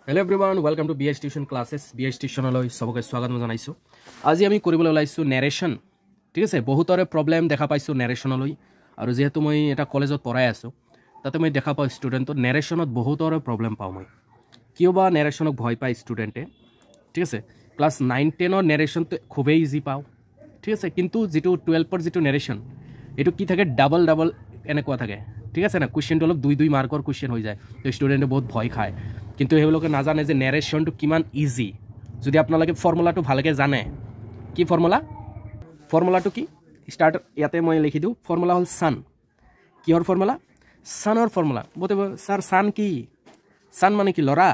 Hello everyone, welcome to BH Tuition classes. BH Tuition লৈ সবকে স্বাগত জনাইছো। আজি আমি কৰিবলৈ ওলাইছো narration। ঠিক আছে, বহুতৰে প্ৰবলেম দেখা পাইছো narration লৈ আৰু যেহেতু মই এটা কলেজত পঢ়াই আছো তাতে মই দেখা পাও ষ্টুডেন্টৰ narrationত বহুতৰে প্ৰবলেম পাও মই। কিয় বা narrationক ভয় পায় ষ্টুডেন্টে। ঠিক আছে, ক্লাস 9 10 ৰ narration তো খুবেই ইজি পাও। ঠিক আছে, কিন্তু যেটো 12 ৰ যেটো narration এটো কি থাকে ডাবল এনেকুৱা থাকে। ঠিক আছে না, কোশ্চেনটো অলপ 2 মাৰ্কৰ কোশ্চেন হৈ যায় তো ষ্টুডেন্টে বহুত ভয় খায়। কিন্তু হেলোকে নাজানে যে নেৰেশনটো কিমান ইজি। যদি আপোনালোকে ফৰ্মুলাটো ভালকে জানে, কি ফৰ্মুলাটো কি স্টাৰ্ট ইয়াতে মই লিখি দিও। ফৰ্মুলা হল সান। কিহৰ ফৰ্মুলা? সানৰ ফৰ্মুলা। বতেব স্যাৰ সান কি? সান মানে কি লৰা?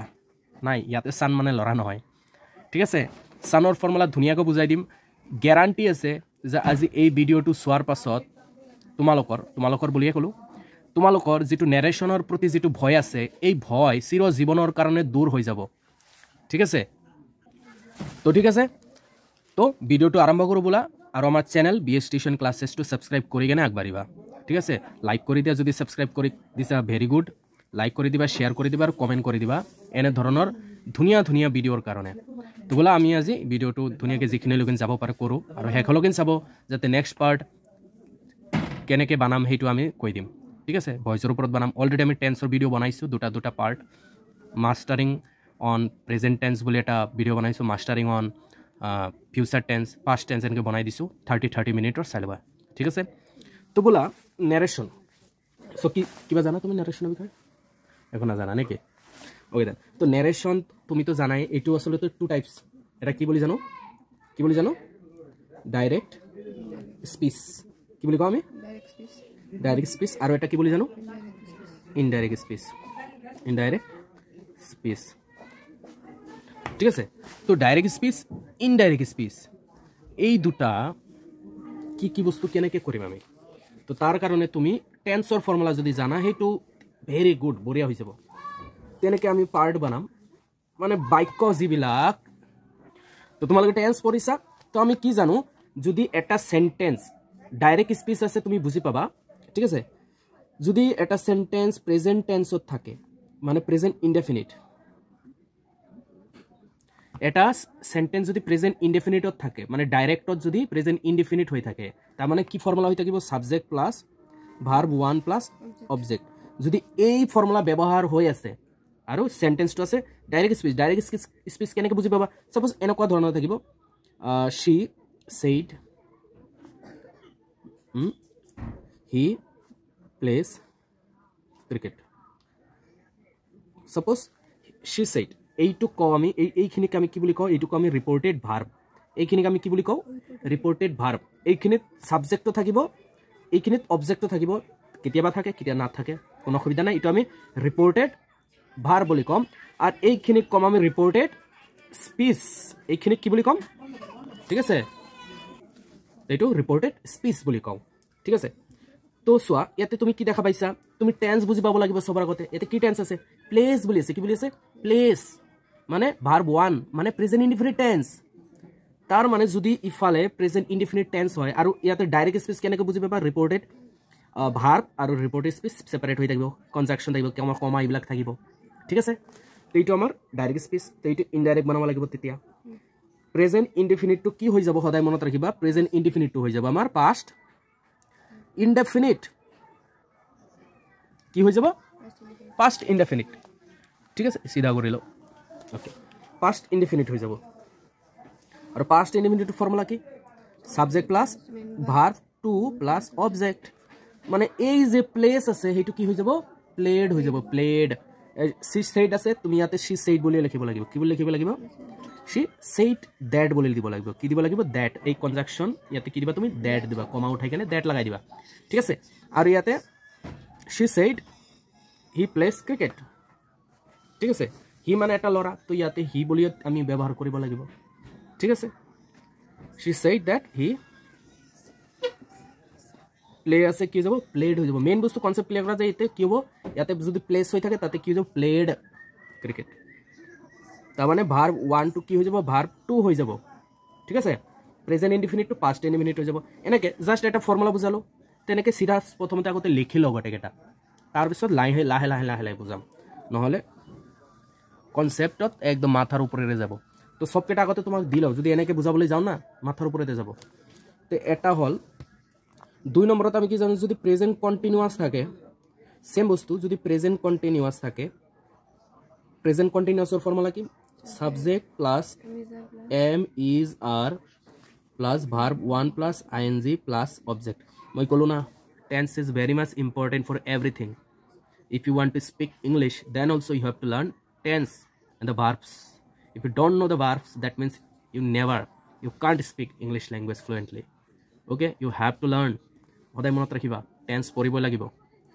নাই, ইয়াতে সান মানে লৰা নহয়। ঠিক আছে, সানৰ ফৰ্মুলা ধুনিয়াকৈ বুজাই দিম। গ্যাৰান্টি আছে যে আজি এই ভিডিওটো চোৱাৰ পাছত তোমালোকৰ বুলিয়ে কলো, তোমালোকৰ যেটো নেৰেশনৰ প্ৰতি যেটো ভয় আছে এই ভয় চিৰ জীৱনৰ কাৰণে দূৰ হৈ যাব। ঠিক আছে, তো ঠিক আছে, তো ভিডিওটো আৰম্ভ কৰো বলা আৰু আমাৰ চ্যানেল BH Tuition Classes টো সাবস্ক্ৰাইব কৰি কেনে আগবাঢ়িবা। ঠিক আছে, লাইক কৰি দিয়া, যদি সাবস্ক্ৰাইব কৰি দিছা ভেৰি গুড। লাইক কৰি দিবা, শেয়াৰ কৰি দিবা আৰু কমেন্ট কৰি দিবা এনে ধৰণৰ ধুনিয়া ভিডিওৰ কাৰণে। তো বলা আমি আজি ভিডিওটো ধুনিয়াকৈ যিখিনি লগিন যাব পাৰে কৰো আৰু হেকলগিন চাব যাতে নেক্সট পাৰ্ট কেনেকৈ বানাম হেইটো আমি কৈ দিম। ঠিক আছে, ভয়েসৰ ওপৰত বানাম। অলৰেডি আমি টেন্সৰ ভিডিও বনাইছো দুটা part. Mastering on present tense বুলি এটা ভিডিও বনাইছো, mastering on future tense, past tense এনেকৈ বনাই দিছো 30 মিনিটৰ চাই লবা। ঠিক আছে, তো বলা নেৰেশন। সো কিবা জানা তুমি নেৰেশনৰ বিষয়ে? এখন না জানা নেকি? ওকে দেন, তো নেৰেশন তুমি তো জানাই এটো আসলে তো টু টাইপস। এটা কি বলি জানো? Direct speech. কি বলি কও আমি? Direct speech. আর এটা কি বলি জানো? Indirect speech. ঠিক আছে, তো ডাইরেক্ট স্পিচ, ইনডাইরেক্ট স্পিচ এই দুটা কি বস্তু কেনেকৈ কৰিম আমি। তো তাৰ কাৰণে তুমি টেন্সৰ ফৰ্মুলা যদি জানা হেইটো ভেরি গুড, বঢ়িয়া হৈ যাব। তেনেকৈ আমি পার্ট বানাম, মানে বাক্য যিবিলাক। তো তোমালোকে টেন্স পঢ়িছা, তো আমি কি জানো যদি এটা সেন্টেন্স ডাইরেক্ট স্পিচ আছে তুমি বুজি পাবা। ঠিক আছে, যদি এটা সেন্টেন্স প্রেজেন্ট টেন্সত থাকে মানে প্রেজেন্ট ইনডেফিনিট, এটা সেন্টেন্স যদি প্রেজেন্ট ইনডেফিনিটত থাকে মানে ডাইরেক্টত যদি প্রেজেন্ট ইনডেফিনিট হৈ থাকে তার মানে কি ফর্মুলা হৈ থাকিব? Subject plus verb 1 plus object. যদি এই ফর্মুলা ব্যবহার হৈ আছে আৰু সেন্টেন্সটো আছে ডাইৰেক্ট স্পিচ কেনেকৈ বুজি পাবা? সাপোজ এনেকুৱা ধৰণৰ থাকিব, she said he plays cricket. Suppose she said, এইটো কও আমি এইখিনিক আমি কি বুলি কও? এইটো আমি রিপোর্টেড ভার্ব। এইখিনিক আমি কি বুলি কও? Reported verb. এইখিনিত সাবজেক্টও থাকিব, এইখিনিত অবজেক্টও থাকিব, কেতিয়াবা থাকে কেতিয়া না থাকে, কোনো অসুবিধা নাই। এইটো আমি রিপোর্টেড ভার্ব বুলি কম। আর এইখিনিক কম আমি রিপোর্টেড স্পিচ। এইখিনিক কি বুলি কম? ঠিক আছে, এইটো রিপোর্টেড স্পিচ বুলি কও। ঠিক আছে, তো চোৱা ইয়াতে তুমি কি দেখা পাইছা? তুমি টেন্স বুজি পাব লাগিব সবৰ আগতে। ইয়াতে কি টেন্স আছে? প্লেস বুলি আছে। কি বুলি আছে? প্লেস মানে ভার্ব 1 মানে প্রেজেন্ট ইনডিফিনিট টেন্স। তার মানে যদি ইফালে প্রেজেন্ট ইনডিফিনিট টেন্স হয় আৰু ইয়াতে ডাইৰেক্ট স্পিচ কেনেকৈ বুজি পাবা? ৰিপোৰ্টেড ভাৰ্ব আৰু রিপোর্টেড স্পিচ সেপারেট হৈ থাকিব, কনজাংশন থাকিব, কমা এইবিলাক থাকিব। ঠিক আছে, তো এইটো আমাৰ ডাইৰেক্ট স্পিচ। তো এইটো ইনডাইৰেক্ট বনাব লাগিব। তেতিয়া প্ৰেজেন্ট ইনডিফিনিটটো কি হৈ যাব? সদায় মনত ৰাখিবা, প্ৰেজেন্ট ইনডিফিনিটটো হৈ যাব আমাৰ পাস্ট ইনডেফিনিট। কি হৈ যাব? Past indefinite. ঠিক আছে, সিধা কৰি লও। ওকে, পাস্ট ইনডেফিনিট হৈ যাব। আৰু পাস্ট ইনডেফিনিট ফর্মুলা কি? Subject plus verb 2 plus object. মানে এই যে প্লেস আছে হেইটো কি হৈ যাব? প্লেড হৈ যাব। প্লেড। she said আছে, তুমি ইয়াতে she said বুলি লিখিব লাগিব। কি বুলি লিখিব লাগিব? she said that বুলি দিব লাগিব। কি দিব লাগিব? that। এই কনজাংশন ইয়াতে কি দিবা? তুমি that দিবা, কমা উঠাই কেনে that লগাই দিবা। ঠিক আছে, আৰু ইয়াতে she said he plays cricket। ঠিক আছে, হি মানে এটা লৰা, তো ইয়াতে হি বুলি আমি ব্যবহাৰ কৰিব লাগিব। ঠিক আছে, she said that he play আছে, কি যাব? প্লেড হৈ যাব। মেইন বস্তু কনসেপ্ট ক্লিয়ার কৰা যায়। এতে কি হ'ব? ইয়াতে যদি প্লেস হৈ থাকে তাতে কি হৈ যাব? Played cricket. তার মানে ভার্ব 1 টু কি হৈ যাব? ভার্ব 2 হৈ যাব। ঠিক আছে, present indefinite to past indefinite হৈ যাব। এনেকে জাস্ট এটা ফর্মুলা বুজালো। তেনেকে সিধা প্রথমতে আগতে লিখি লও গটেকেটা, তাৰপিছত লাহে লাহে বুজাম, নহলে কনসেপ্টত একদম মাথার উপরে যাব তো সবকেটা আগতে তোমাক দিলাও যদি এনেকে বুঝাবলৈ যাও না মাথার উপরে যাব তো এটা হল 2 নম্বরত আমি কি জানো যদি প্রেজেন্ট কন্টিনিউয়াস থাকে সেম বস্তু যদি প্রেজেন্ট কন্টিনিউয়াস থাকে প্রেজেন্ট কন্টিনিউয়াসৰ ফর্মুলা কি subject plus am is are plus verb 1 plus I N G plus object মই কলো না tense is very much important for everything if you want to speak English then also you have to learn tense and the verbs if you don't know the verbs that means you can't speak English language fluently okay you have to learn hoday monot rakhiba tense poribo lagibo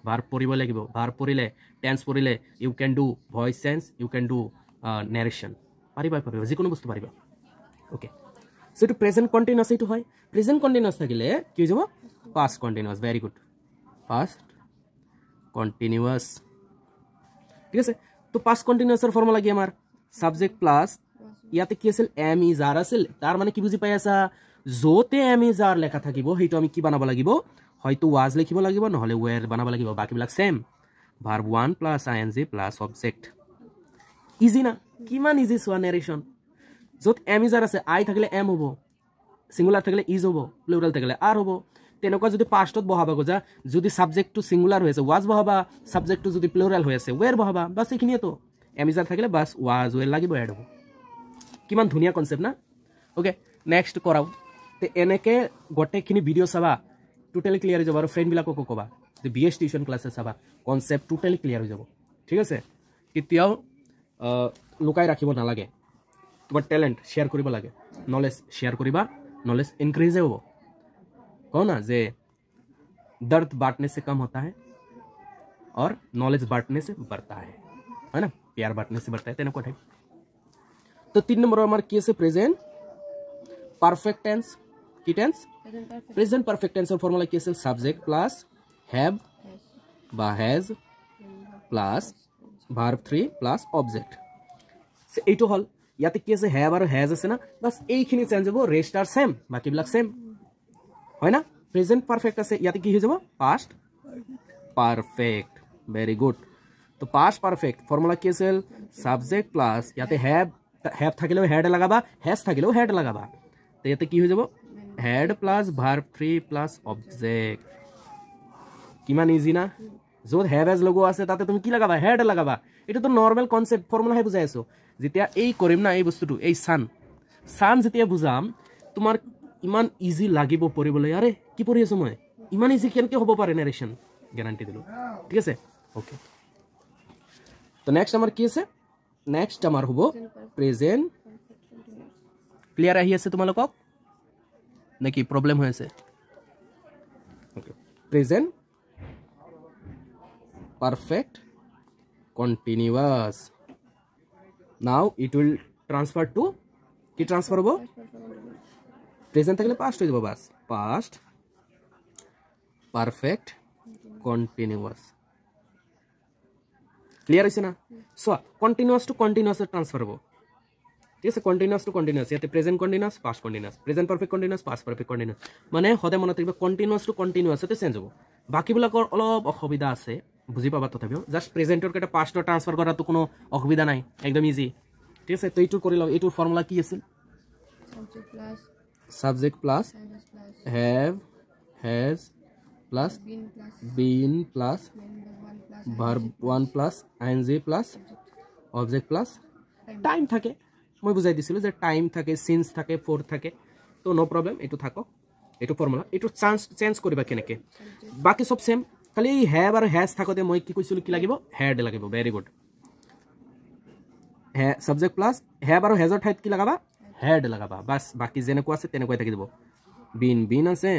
verb poribo lagibo verb porile tense porile you can do voice sense you can do narration pariba jikono bostu pariba okay so to present continuous etu hoy present continuous thakile ki hobo past continuous very good past continuous ঠিক আছে তো past continuous এর formula কি আমার subject plus ইয়াতে কি আছিল M is আর আছিল তার মানে কি বুঝি পাই আছা জোতে এম ইজ আর লেখা থাকিব হেইটো আমি কি বানাব লাগিব হয়তো ওয়াজ লিখিব লাগিব নহলে ওয়্যার বানাব লাগিব বাকি বিলাক same verb 1 plus I N G plus object easy না কিমান ইজি সোয়া নারেশন যত এম ইজ আর আছে আই থাকিলে এম হবো সিঙ্গুলার থাকিলে ইজ হবো প্লুরাল থাকিলে আর হবো তেনেকুৱা যদি পাস্টত বহাবা গজা যদি সাবজেক্টটো সিঙ্গুলার হয়েছে ওয়াজ বহাবা সাবজেক্টটো যদি প্লুরাল হয়েছে ওয়্যার বহাবা বাস এখিনিয়ে তো এমিজার থাকিলে বাস ওয়াজ ওয়্যার লাগিব এড হবো কিমান ধুনিয়া কনসেপ্ট না ওকে নেক্সট কৰাও তে এনেকে গটেখিনি ভিডিও চাবা টোটালি ক্লিয়াৰ হৈ যাব আৰু ফ্ৰেন্ড বিলাককো কবা যে বিএস টিউশন ক্লাসে চাবা কনসেপ্ট টোটালি ক্লিয়াৰ হৈ যাব ঠিক আছে কেতিয়াও লুকাই ৰাখিব নালাগে তোমাৰ ট্যালেন্ট শেয়াৰ কৰিব লাগে নলেজ শেয়াৰ কৰিবা नॉलेज इंक्रीज है वो कहो ना जे दर्द बांटने से कम होता है और नॉलेज बांटने से बढ़ता है ना प्यार बांटने से बढ़ता है तेना को तो 3 नंबर हमारे केस है प्रेजेंट परफेक्ट टेंस की टेंस प्रेजेंट परफेक्ट टेंस और फॉर्मूला केस है सब्जेक्ट प्लस हैव बा has plus verb 3 plus object এইটো হল ইয়াতে কি আছে হ্যাভ আর হ্যাজ আছে না বাস এইখিনি চেঞ্জ হ'ব রেস্ট আর সেম বাকি বিলাক সেম হয় না প্রেজেন্ট পারফেক্ট আছে ইয়াতে কি হৈ যাব পাস্ট পারফেক্ট ভেরি গুড তো পাস্ট পারফেক্ট ফর্মুলা কি আছে সাবজেক্ট প্লাস ইয়াতে হ্যাভ থাকিলেও হেড লাগাবা হ্যাজ থাকিলেও হেড লাগাবা তো ইয়াতে কি হৈ যাব had plus verb 3 plus object কিমান ইজি না যত হ্যাভ হ্যাজ লগোৱা আছে তাতে তুমি কি লাগাবা হেড লাগাবা এটা তো নৰমাল কনসেপ্ট ফৰ্মুলা হে বুঝাই আছো যেতিয়া এই কৰিম না এই বস্তুটো এই সান যেতিয়া বুজাম তোমাৰ ইমান ইজি লাগিব পঢ়িবলৈ আৰে কি পঢ়ি আছো মই ইমান ইজি কেনকে হ'ব পাৰে নাৰেশন গ্যাৰান্টি দিলো ঠিক আছে ওকে তো নেক্সট আমাৰ কি আছে নেক্সট আমাৰ হ'ব প্রেজেন্ট ক্লিয়ার আহি আছে তোমালোকক নাকি প্রবলেম হৈ আছে okay present perfect continuous now it will transfer to কি ট্রান্সফার হবো প্রেজেন্ট থাকলে পাস্ট হয়ে যাবো বাস পাস্ট পারফেক্ট কন্টিনিউয়াস ক্লিয়ার হইছে না so continuous to continuous transfer হবো ঠিক আছে কন্টিনিউয়াস টু কন্টিনিউয়াস ইয়াতে present continuous past continuous present perfect continuous past perfect continuous মানে সদায় মনত ৰাখিবা কন্টিনিউয়াস টু কন্টিনিউয়াসতে চেঞ্জ হ'ব বাকিবিলাকৰ অলপ অসুবিধা আছে বুঝি পাবা তথাপিও জাস্ট প্ৰেজেন্টৰ কেটা পাস্ট ট্ৰান্সফাৰ কৰাটো কোনো অসুবিধা নাই একদম ইজি ঠিক আছে তো এইটো কৰি লও এইটোৰ ফর্মুলা কি আছিল subject plus have has plus been plus verb 1 plus I N G plus object plus time থাকে মই বুঝাই দিছিল যে টাইম থাকে সিন্স থাকে ফর থাকে তো নো প্রবলেম এটো থাকক এটো ফর্মুলা এটো চেঞ্জ কৰিবা কেনেকে বাকি সব সেম খালি হ্যাভ আর হ্যাজ থাকতে মই কি কইছিল কি লাগিব হেড লাগিব ভেরি গুড হে সাবজেক্ট প্লাস হ্যাভ আর হ্যাজৰ ঠাইত কি লাগাবা হেড লাগাবা বাস বাকি যেনে কোৱা আছে তেনেকৈ থাকি দিব বিন আছে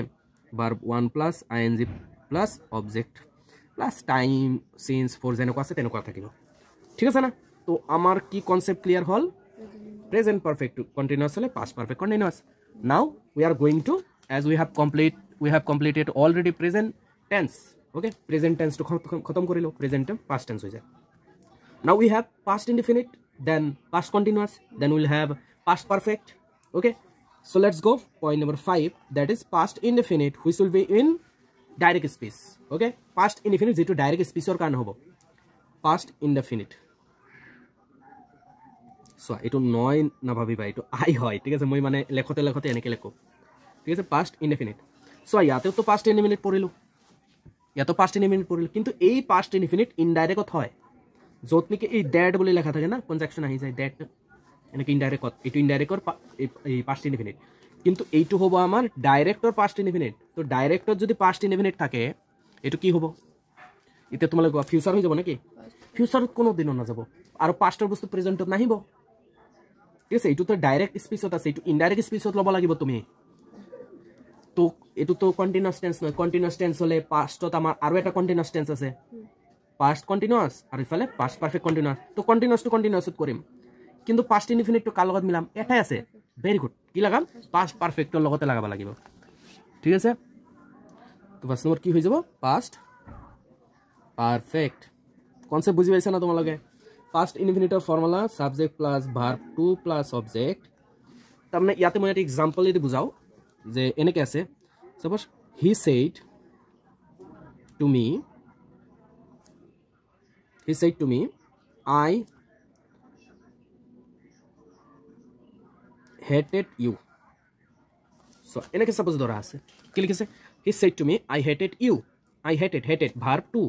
verb 1 plus I N G plus object plus time since for যেনে কোৱা আছে তেনেকুৱা থাকিব ঠিক আছে না তো আমার কি কনসেপ্ট ক্লিয়ার হল প্রেজেন্ট পারফেক্ট কন্টিনিউয়াস হলে past perfect continuous now we are going to as we have completed already present tense okay present tense to khatam kori lo present tense past tense ho jay now we have past indefinite then past continuous then we'll have past perfect okay so let's go point number 5 that is past indefinite which will be in direct speech okay past indefinite jeto direct speech or kan hobo past indefinite চোৱা এইটো নয় নাভাবিবা, এইটো আই হয়, ঠিক আছে। মই মানে লেখোতে লেখোতে এনেকৈ লেখোঁ, ঠিক আছে। Past indefinite. চোৱা ইয়াতেওতো পাষ্ট ইনডিফিনিট পঢ়িলোঁ, ইয়াতো পাষ্ট ইনডিফিনিট পঢ়িলোঁ, কিন্তু এই পাষ্ট ইনডিফিনিট ইনডাইৰেক্টত হয়, য'ত নেকি এই ডেড বুলি লেখা থাকে না, কনজাংশন আহি যায় ডেড, এনেকৈ ইনডাইৰেক্টত। এইটো ইনডাইৰেক্টৰ এই পাষ্ট ইনডিফিনিট, কিন্তু এইটো হ'ব আমাৰ ডাইৰেক্টৰ পাষ্ট ইনডিফিনিট। তো ডাইৰেক্টত যদি পাষ্ট ইনডিফিনিট থাকে এইটো কি হ'ব? এতিয়া তোমালোকে কোৱা ফিউচাৰ হৈ যাব নেকি? ফিউচাৰত কোনো দিনো নাযাব, আৰু পাষ্টৰ বস্তু প্ৰেজেণ্টত নাহিব, ঠিক আছে। এইটোতো ডাইৰেক্ট স্পীচত আছে, এইটো ইনডাইৰেক্ট স্পীচত ল'ব লাগিব তুমি। তো এইটোতো কণ্টিনিউৱাছ টেন্স নহয়, কণ্টিনিউৱাছ টেন্স হ'লে পাষ্টত আমাৰ আৰু এটা কণ্টিনিউৱাছ টেন্স আছে, পাষ্ট কণ্টিনিউৱাছ, আৰু ইফালে পাষ্ট পাৰফেক্ট কণ্টিনিউৱাছ। তো কণ্টিনিউৱাছটো কণ্টিনিউৱাছত কৰিম, কিন্তু পাষ্ট ইনডিফিনিটটো কাৰ লগত মিলাম? এটাই আছে, ভেৰি গুড। কি লগাম? পাষ্ট পাৰফেক্টৰ লগতে লগাব লাগিব, ঠিক আছে। তো ফাৰ্ষ্ট নম্বৰ কি হৈ যাব? Past perfect. কনচেপ্ট বুজি পাইছা না তোমালোকে? পাষ্ট ইনডিফিনিটৰ formula subject plus verb two plus object. তাৰমানে ইয়াতে মই এটা এক্সাম্পল দি বুজাওঁ যে এনেকৈ আছে। Suppose he said to me I hated you. So এনেকৈ চাপ'জ ধৰা আছে, কি লিখিছে? He said to me I hated you. I hated verb two.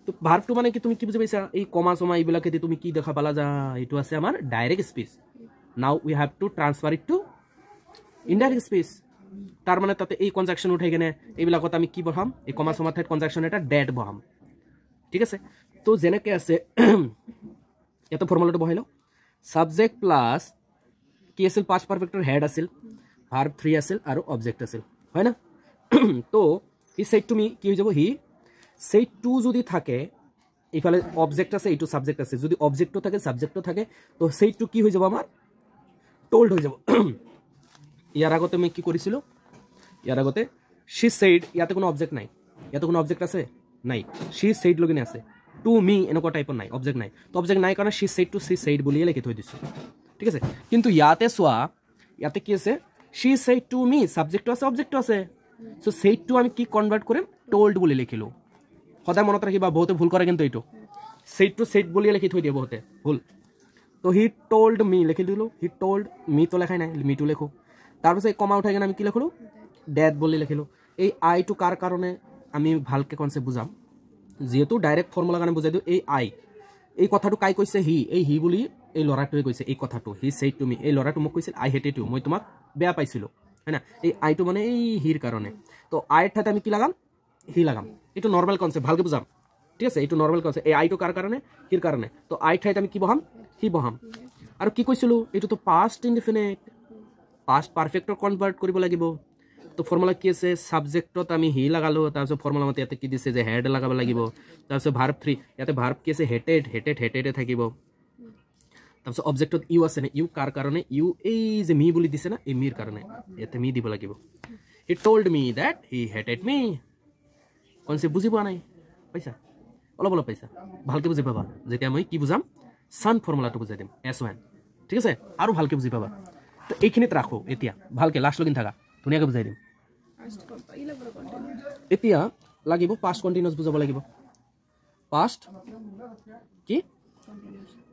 তো ভাৰ্ব টু মানে কি, তুমি কি বুজি পাইছা? এই কমা চমা এইবিলাকেদি তুমি কি দেখা পালা? যা এইটো আছে আমাৰ direct speech. Now we have to transfer it to indirect speech. তাৰ মানে তাতে এই কনজাংশন উঠাই কেনে এইবিলাকত আমি কি বহাম? এই কমা চমা ঠাইত কনজাংশন এটা ডেড বহাম, ঠিক আছে। তো যেনেকৈ আছে ইয়াতে ফৰ্মুলাটো বহাই লওঁ। ছাবজেক্ট প্লাছ কি আছিল? পাষ্ট পাৰফেক্টৰ হেড আছিল, ভাৰ্ব 3 আছিল, আৰু অবজেক্ট আছিল, হয় না? তো হি ছেইড টু মি কি হৈ যাব? হি ছেইড টু যদি থাকে, এইফালে অবজেক্ট আছে, এইটো ছাবজেক্ট আছে, যদি অবজেক্টটো থাকে ছাবজেক্টটো থাকে, তো ছেইড টু কি হৈ যাব? আমাৰ টোল্ড হৈ যাব। ইয়াৰ আগতে মই কি কৰিছিলোঁ? ইয়াৰ আগতে শ্বি ছেইড, ইয়াতে কোনো অবজেক্ট নাই, ইয়াতে কোনো অবজেক্ট আছে নাই, শ্বি ছেইড লগিনে আছে, টু মি এনেকুৱা টাইপৰ নাই, অবজেক্ট নাই। তো অবজেক্ট নাই কাৰণে শ্বি ছেইড টু শ্বি ছেইড বুলিয়ে লিখি থৈ দিছোঁ, ঠিক আছে। কিন্তু ইয়াতে চোৱা, ইয়াতে কি আছে? শ্বি ছেইড টু মি, ছাবজেক্টটো আছে, অবজেক্টটো আছে। চ' ছেইডটো আমি কি কনভাৰ্ট কৰিম? টোল্ড বুলি লিখিলোঁ। সদায় মনত ৰাখিবা, বহুতে ভুল কৰে কিন্তু এইটো ছেইডটো ছেইড বুলিয়ে লিখি থৈ দিয়ে বহুতে, ভুল। তো হি টোল্ড মি লিখি দিলোঁ, হি টোল্ড মিটো লেখাই নাই, মিটো লিখোঁ। তাৰপিছত এই কমা উঠাই কিনে আমি কি লিখিলোঁ? ডেড বুলি লিখিলোঁ। এই আইটো কাৰ কাৰণে আমি ভালকৈ কনচেপ্ট বুজাম, যিহেতু ডাইৰেক্ট ফৰ্মুলাৰ কাৰণে বুজাই দিওঁ। এই আই, এই কথাটো কাই কৈছে? হি। এই হি বুলি এই ল'ৰাটোৱে কৈছে এই কথাটো। হি ছেইড টু মি, এই ল'ৰাটো মোক কৈছিল আই হেটেড ইউ, মই তোমাক বেয়া পাইছিলোঁ, হয় না? এই আইটো মানে এই হিৰ কাৰণে। তো আইৰ ঠাইত আমি কি লাগাম? হি লাগাম। এইটো নৰ্মেল কনচেপ্ট, ভালকৈ বুজাম, ঠিক আছে। এইটো নৰ্মেল কনচেপ্ট। এই আইটো কাৰ কাৰণে? হিৰ কাৰণে। তো আইৰ ঠাইত আমি কি বহাম? হি বহাম। আৰু কি কৈছিলোঁ? এইটোতো পাষ্ট ইনডিফিনিট, পাষ্ট পাৰফেক্টৰ কনভাৰ্ট কৰিব লাগিব। তো ফৰ্মুলা কি আছে? ছাবজেক্টত আমি হি লগালোঁ, তাৰপিছত ফৰ্মুলা মতে ইয়াতে কি দিছে যে হেড লগাব লাগিব। তাৰপিছত ভাৰ্ব 3, ইয়াতে ভাৰ্ব কি আছে? হেটেডে থাকিব। তাৰপিছত অবজেক্টত ইউ আছে নে? ইউ কাৰ কাৰণে? ইউ এই যে মি বুলি দিছে না, এই মিৰ কাৰণে ইয়াতে মি দিব লাগিব। He told me that he hated me. Concept বুজি পোৱা নাই? পাইছা? অলপ অলপ পাইছা? ভালকৈ বুজি পাবা যেতিয়া মই কি বুজাম, চান ফৰ্মুলাটো বুজাই দিম, S1, ঠিক আছে। আৰু ভালকৈ বুজি পাবা। তো এইখিনিত ৰাখোঁ এতিয়া, ভালকৈ লাষ্ট লগিন থাকা, ধুনীয়াকৈ বুজাই দিম। এতিয়া লাগিব পাষ্ট কণ্টিনিউৱাছ বুজাব লাগিব। পাষ্ট কি?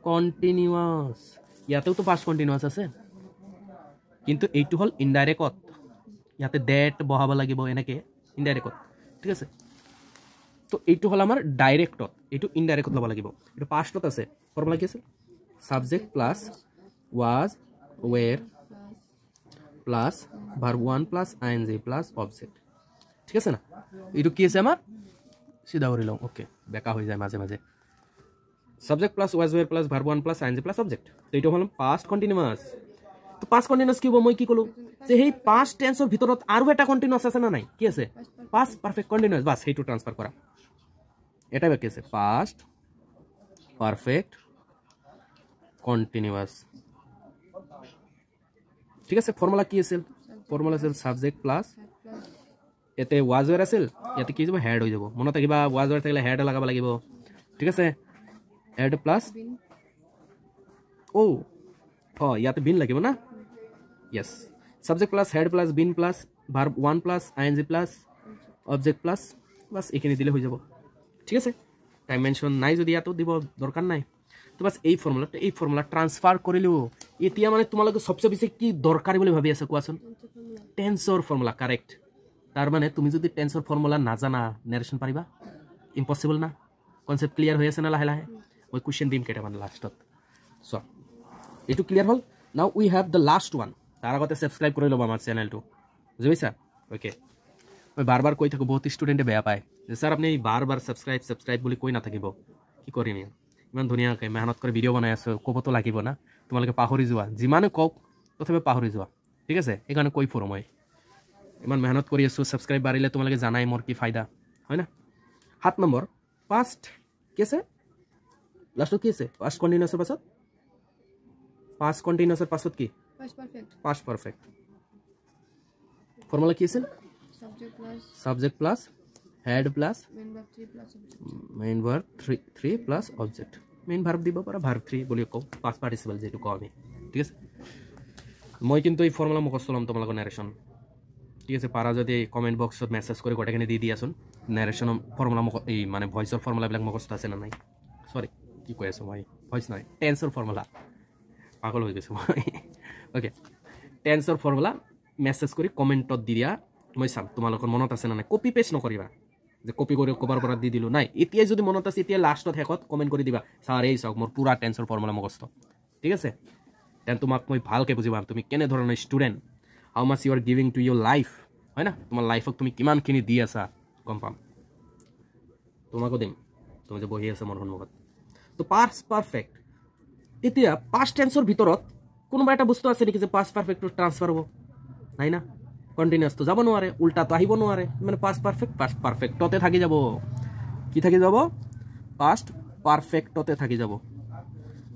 কণ্টিনিউৱাছ। ইয়াতেওতো পাষ্ট কণ্টিনিউৱাছ আছে, কিন্তু এইটো হ'ল ইনডাইৰেক্টত, ইয়াতে ডেট বহাব লাগিব এনেকৈ ইনডাইৰেক্টত, ঠিক আছে। তো এইটো হ'ল আমাৰ ডাইৰেক্টত, এইটো ইনডাইৰেক্টত ল'ব লাগিব। এইটো পাষ্টত আছে, ফৰ্মুলা কি আছে? Subject plus was were plus verb 1 plus ING plus object, ঠিক আছে না? এইটো কি আছে আমাৰ? চিধা কৰি লওঁ, অ'কে, বেকা হৈ যায় মাজে মাজে। Subject plus was were plus verb 1 plus I N G plus object. তো এইটো হল পাস্ট কন্টিনিউয়াস। তো পাস্ট কন্টিনিউয়াস কি হ'ব? মই কি ক'লো যে সেই পাস্ট টেন্সৰ ভিতৰত আৰু এটা কন্টিনিউয়াস আছে না নাই? কি আছে? Past perfect continuous. বাস সেইটো ট্ৰান্সফাৰ কৰা। এটা বাকি আছে পাস্ট পারফেক্ট কন্টিনিউয়াস। ঠিক আছে, ফর্মুলা কি আছিল? ফর্মুলা আছিল সাবজেক্ট প্লাস এতে ওয়াজ ওয়ার আছিল, ইয়াতে কি যাব? হেড হৈ যাব। মনত ৰাখিবা ওয়াজ ওয়ার থাকিলে হেড লাগাব লাগিব। ঠিক আছে, হেড প্লাস ও ইয়াতে বিন লাগিব না? Yes, subject plus had plus been plus verb 1 plus I N G plus object plus, বাস এইখিনি দিলে হৈ যাব। ঠিক আছে, ডাইমেনশন নাই যদি ইয়াতো দিব দরকার নাই। তো বাছ এই ফৰ্মুলা ট্ৰান্সফাৰ কৰিলোঁ এতিয়া মানে তোমালোকে সবচে বেছি কি দৰকাৰী বুলি ভাবি আছা কোৱাচোন টেন্সৰ ফৰ্মুলা কাৰেক্ট তাৰ মানে তুমি যদি টেন্সৰ ফৰ্মুলা নাজানা নেৰেশ্যন পাৰিবা ইম্পসিবল না কনসেপ্ট ক্লিয়াৰ হৈ আছে না লাহে লাহে মই কোৱেশ্চন দিম কেইটামান লাষ্টত সো এইটো ক্লিয়াৰ হ'ল now we have the last one তাৰ আগতে সাবস্ক্ৰাইব কৰি ল'বা আমাৰ চেনেলটো বুজি পাইছা ওকে মই বাৰ কৈ থাকোঁ বহুত ষ্টুডেণ্টে বেয়া পায় যে স্যাৰ আপুনি বাৰ সাবস্ক্ৰাইব বুলি কৈ নাথাকিব কি কৰিম ইমান ধুনীয়াকৈ মেহনত কৰি ভিডিঅ' বনাই আছোঁ ক'বতো লাগিব না তোমালোকে পাহৰি যোৱা যিমানে কওক তথাপি পাহৰি যোৱা ঠিক আছে এইকাৰণে কৈ ফুৰোঁ মই ইমান মেহনত কৰি আছোঁ সাবস্ক্ৰাইব বাঢ়িলে তোমালোকে জানাই মোৰ কি ফাইদা হয় না 7 নম্বৰ পাষ্ট কি আছে লাষ্টত কি আছে পাষ্ট কণ্টিনিউয়াছৰ পাছত পাষ্ট কণ্টিনিউয়াছৰ পাছত কি পাষ্ট পাৰফেক্ট ফৰ্মুলা কি আছিল subject plus head plus main verb 3 plus object main verb দিব পাৰা verb 3 বুলি কও past participle যেটো কও আমি ঠিক আছে মই কিন্তু এই ফৰ্মুলা মুখস্থ লম তোমালোকৰ নাৰেশ্যন ঠিক আছে পাৰা যদি কমেন্ট বক্সত মেসেজ কৰি গটাখিনি দি দিয়াচোন নাৰেশ্যন ফৰ্মুলা এই মানে ভয়েসৰ ফৰ্মুলা বিলাক মুখস্থ আছে না নাই সৰি কি কৈ আছো মই ভয়েস নাই টেন্সৰ ফৰ্মুলা পাগল হৈ গৈছো মই ওকে টেন্সৰ ফৰ্মুলা মেসেজ কৰি কমেন্টত দি দিয়া মই চাম তোমালোকৰ মনত আছে না নাই কপি পেস্ট নকৰিবা যে কপি কৰি কভাৰ পৰা দি দিলো নাই এতিয়া যদি মনত আছে এতিয়া লাষ্টত হেকত কমেন্ট কৰি দিবা স্যাৰ এই চাওক মোৰ পুৰা টেন্সৰ ফৰ্মুলা মুখস্থ ঠিক আছে তেন তোমাক মই ভালকে বুজিবাম তুমি কেনে ধৰণৰ student how much you are giving to your life হয় না তোমাৰ লাইফক তুমি কিমানখিনি দি আছা গম পাম তোমাকো দিম তুমি যে বহি আছা মোৰ সন্মুখত তো পাষ্ট পাৰফেক্ট এতিয়া পাষ্ট টেন্সৰ ভিতৰত কোনোবা এটা বস্তু আছে নেকি যে পাষ্ট পাৰফেক্টটো ট্ৰান্সফাৰ হ'ব নাই না কন্টিনিউয়াস তো যাব নোৱাৰে উল্টা তো আহিব নোৱাৰে মানে পাষ্ট পাৰফেক্টতে থাকি যাব কি থাকি যাব পাষ্ট পাৰফেক্টতে থাকি যাব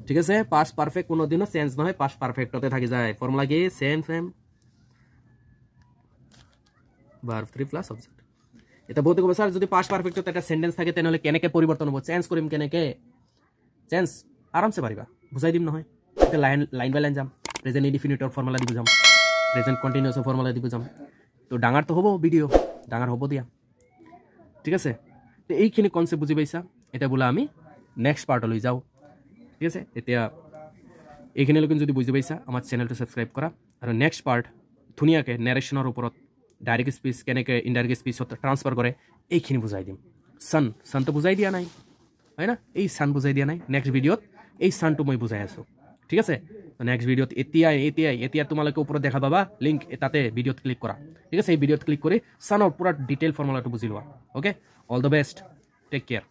ঠিক আছে পাষ্ট পারফেক্ট কোনোদিনও চেঞ্জ নহয় পাষ্ট পারফেক্টতে থাকি যায় ফর্মুলা কি সেম ভার্ব 3 প্লাস অবজেক্ট এটা বহুত কম স্যার যদি পাষ্ট পারফেক্টত একটা সেন্টেন্স থাকে তেনহলে কেনেকে পরিবর্তন হ'ব চেঞ্জ কৰিম কেনেকে চেঞ্জ আৰামসে পাৰিবা বুজাই দিম নহয় এটা লাইন বাই লাইন যাম প্ৰেজেন্ট ইনডিফিনিটৰ ফৰ্মুলা দিব যাম প্ৰেজেন্ট কন্টিনিউয়াসৰ ফৰ্মুলা দিব যাম তো ডাঙৰ তো হ'ব ভিডিও ডাঙৰ হ'ব দিয়া ঠিক আছে তো এইখিনি কনসেপ্ট বুজি পাইছা এটা বলা আমি নেক্সট পাৰ্টলৈ যাও ঠিক আছে এতিয়া এইখিনিলৈকে যদি বুজি পাইছা আমাৰ চেনেলটো সাবস্ক্ৰাইব কৰা আৰু নেক্সট পাৰ্ট ধুনীয়াকৈ নেৰেশ্যনৰ ওপৰত ডাইৰেক্ট স্পিচ কেনেকৈ ইনডাইৰেক্ট স্পিচত ট্ৰান্সফাৰ কৰে এইখিনি বুজাই দিম সানটো বুজাই দিয়া নাই হয় না এই সান বুজাই দিয়া নাই নেক্সট ভিডিঅ'ত এই সানটো মই বুজাই আছোঁ ঠিক আছে তো নেক্সট ভিডিঅ'ত এতিয়া তোমালোকে ওপৰত দেখা পাবা লিংক তাতে ভিডিঅ'ত ক্লিক কৰা ঠিক আছে এই ভিডিঅ'ত ক্লিক কৰি সানৰ পুৰা ডিটেইল ফৰ্মুলাটো বুজি লোৱা okay all the best take care